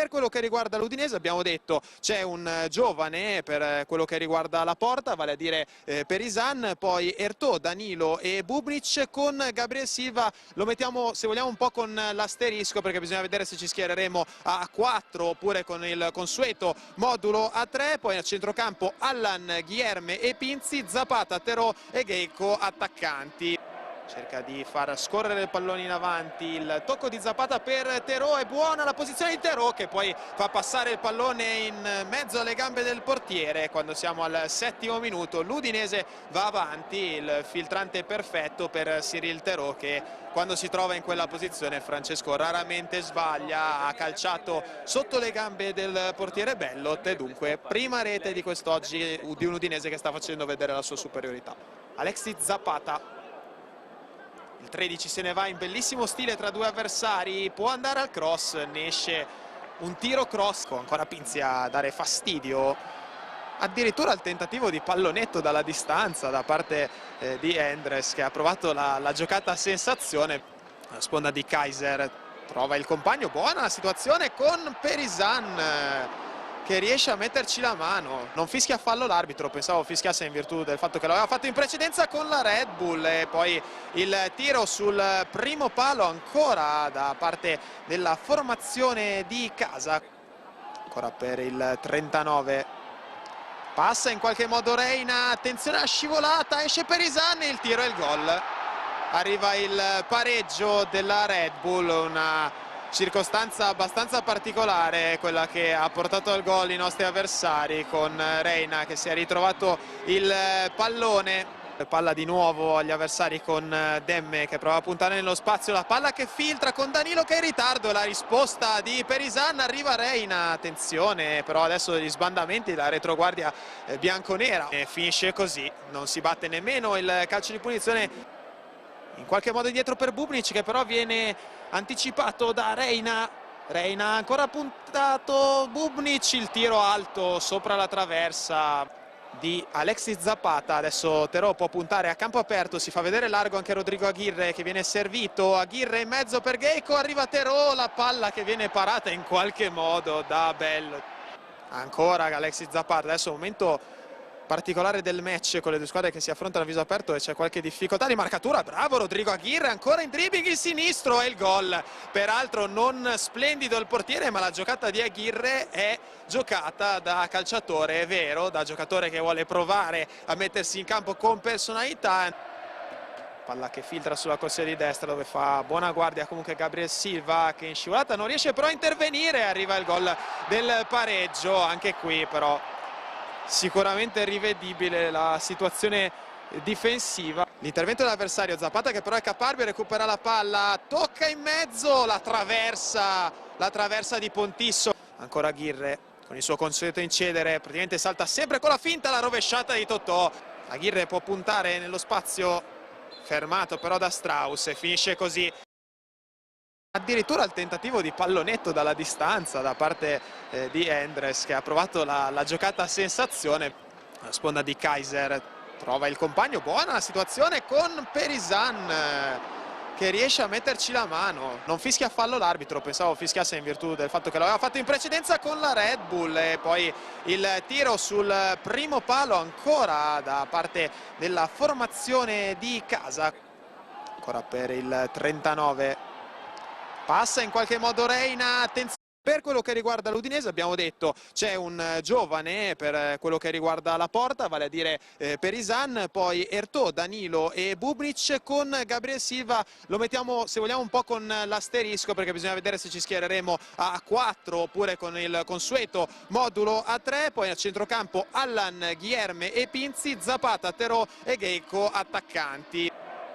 Per quello che riguarda l'Udinese abbiamo detto c'è un giovane per quello che riguarda la porta, vale a dire Perisan, poi Ertò, Danilo e Bubnic. Con Gabriel Silva lo mettiamo, se vogliamo, un po' con l'asterisco, perché bisogna vedere se ci schiereremo a 4 oppure con il consueto modulo a 3. Poi a centrocampo Allan, Guilherme e Pinzi, Zapata, Terò e Gheiko attaccanti. Cerca di far scorrere il pallone in avanti, il tocco di Zapata per Terò, è buona la posizione di Terò che poi fa passare il pallone in mezzo alle gambe del portiere. Quando siamo al 7° minuto l'Udinese va avanti, il filtrante perfetto per Cyril Terò che quando si trova in quella posizione, Francesco, raramente sbaglia. Ha calciato sotto le gambe del portiere Bellot e dunque prima rete di quest'oggi di un Udinese che sta facendo vedere la sua superiorità. Alexis Zapata, il 13 se ne va in bellissimo stile tra due avversari, può andare al cross, ne esce un tiro cross, ancora Pinzi a dare fastidio, addirittura il tentativo di pallonetto dalla distanza da parte di Endres, che ha provato la giocata a sensazione. La sponda di Kaiser trova il compagno, buona la situazione con Perisan che riesce a metterci la mano. Non fischia fallo l'arbitro, pensavo fischiasse in virtù del fatto che l'aveva fatto in precedenza con la Red Bull. E poi il tiro sul primo palo ancora da parte della formazione di casa, ancora per il 39. Passa in qualche modo Reina, attenzione alla scivolata, esce Perisan, il tiro e il gol. Arriva il pareggio della Red Bull, una circostanza abbastanza particolare quella che ha portato al gol i nostri avversari, con Reina che si è ritrovato il pallone. Palla di nuovo agli avversari con Demme che prova a puntare nello spazio, la palla che filtra con Danilo che è in ritardo, la risposta di Perisan, arriva Reina, attenzione però adesso gli sbandamenti, la retroguardia bianconera e finisce così, non si batte nemmeno il calcio di punizione, in qualche modo dietro per Bubnic che però viene anticipato da Reina. Reina ancora puntato, Bubnic, il tiro alto sopra la traversa di Alexis Zapata. Adesso Terò può puntare a campo aperto, si fa vedere largo anche Rodrigo Aguirre che viene servito, Aguirre in mezzo per Gheiko, arriva Terò, la palla che viene parata in qualche modo da Bello. Ancora Alexis Zapata, adesso un momento particolare del match con le due squadre che si affrontano a viso aperto e c'è qualche difficoltà di marcatura. Bravo Rodrigo Aguirre, ancora in dribbling il sinistro e il gol. Peraltro non splendido il portiere, ma la giocata di Aguirre è giocata da calciatore, è vero, da giocatore che vuole provare a mettersi in campo con personalità. Palla che filtra sulla corsia di destra dove fa buona guardia comunque Gabriel Silva, che in scivolata non riesce però a intervenire. Arriva il gol del pareggio, anche qui però sicuramente rivedibile la situazione difensiva. L'intervento dell'avversario, Zapata che però è caparbio, recupera la palla, tocca in mezzo, la traversa di Pontisso. Ancora Aguirre con il suo consueto incedere, praticamente salta sempre con la finta, la rovesciata di Totò. Aguirre può puntare nello spazio, fermato però da Strauss e finisce così. Addirittura il tentativo di pallonetto dalla distanza da parte di Endres, che ha provato la giocata a sensazione. La sponda di Kaiser trova il compagno, buona la situazione con Perisan che riesce a metterci la mano. Non fischia fallo l'arbitro, pensavo fischiasse in virtù del fatto che l'aveva fatto in precedenza con la Red Bull. E poi il tiro sul primo palo ancora da parte della formazione di casa, ancora per il 39. Passa in qualche modo Reina, attenzione. Per quello che riguarda l'Udinese abbiamo detto c'è un giovane per quello che riguarda la porta, vale a dire Perisan, poi Ertò, Danilo e Bubnic. Con Gabriel Silva lo mettiamo, se vogliamo, un po' con l'asterisco, perché bisogna vedere se ci schiereremo a 4 oppure con il consueto modulo a 3. Poi a centrocampo Allan, Guilherme e Pinzi, Zapata, Terò e Gheiko attaccanti.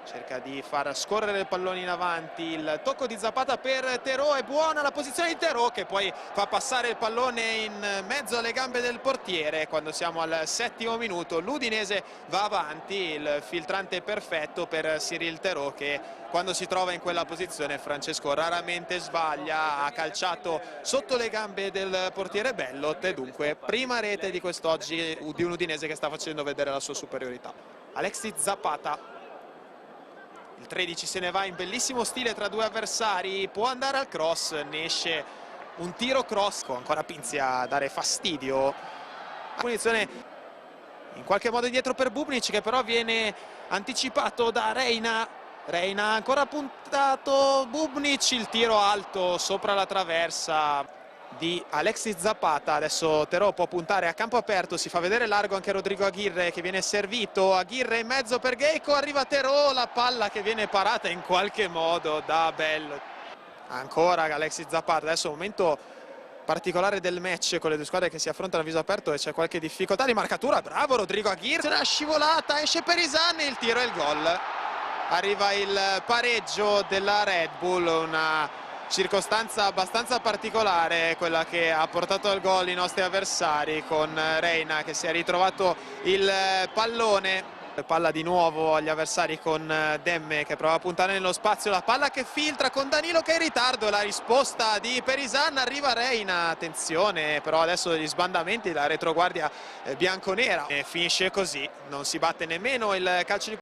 Cerca di far scorrere il pallone in avanti, il tocco di Zapata per Terò, è buona la posizione di Terò che poi fa passare il pallone in mezzo alle gambe del portiere. Quando siamo al 7° minuto l'Udinese va avanti, il filtrante perfetto per Cyril Terò che quando si trova in quella posizione, Francesco, raramente sbaglia. Ha calciato sotto le gambe del portiere Bellot e dunque prima rete di quest'oggi di un Udinese che sta facendo vedere la sua superiorità. Alexis Zapata, il 13 se ne va in bellissimo stile tra due avversari, può andare al cross, ne esce un tiro cross, ancora Pinzi a dare fastidio, punizione in qualche modo indietro per Bubnic, che però viene anticipato da Reina. Reina ancora puntato, Bubnic, il tiro alto sopra la traversa di Alexis Zapata. Adesso Terò può puntare a campo aperto, si fa vedere largo anche Rodrigo Aguirre, che viene servito. Aguirre in mezzo per Gheiko, arriva Terò, la palla che viene parata in qualche modo da Bello. Ancora Alexis Zapata, adesso momento particolare del match con le due squadre che si affrontano a viso aperto e c'è qualche difficoltà di marcatura. Bravo Rodrigo Aguirre, una scivolata, esce Perisan, il tiro e il gol. Arriva il pareggio della Red Bull, una circostanza abbastanza particolare quella che ha portato al gol i nostri avversari, con Reina che si è ritrovato il pallone. Palla di nuovo agli avversari con Demme che prova a puntare nello spazio, la palla che filtra con Danilo che è in ritardo, la risposta di Perisan, arriva Reina, attenzione però adesso gli sbandamenti, la retroguardia bianconera, e finisce così, non si batte nemmeno il calcio di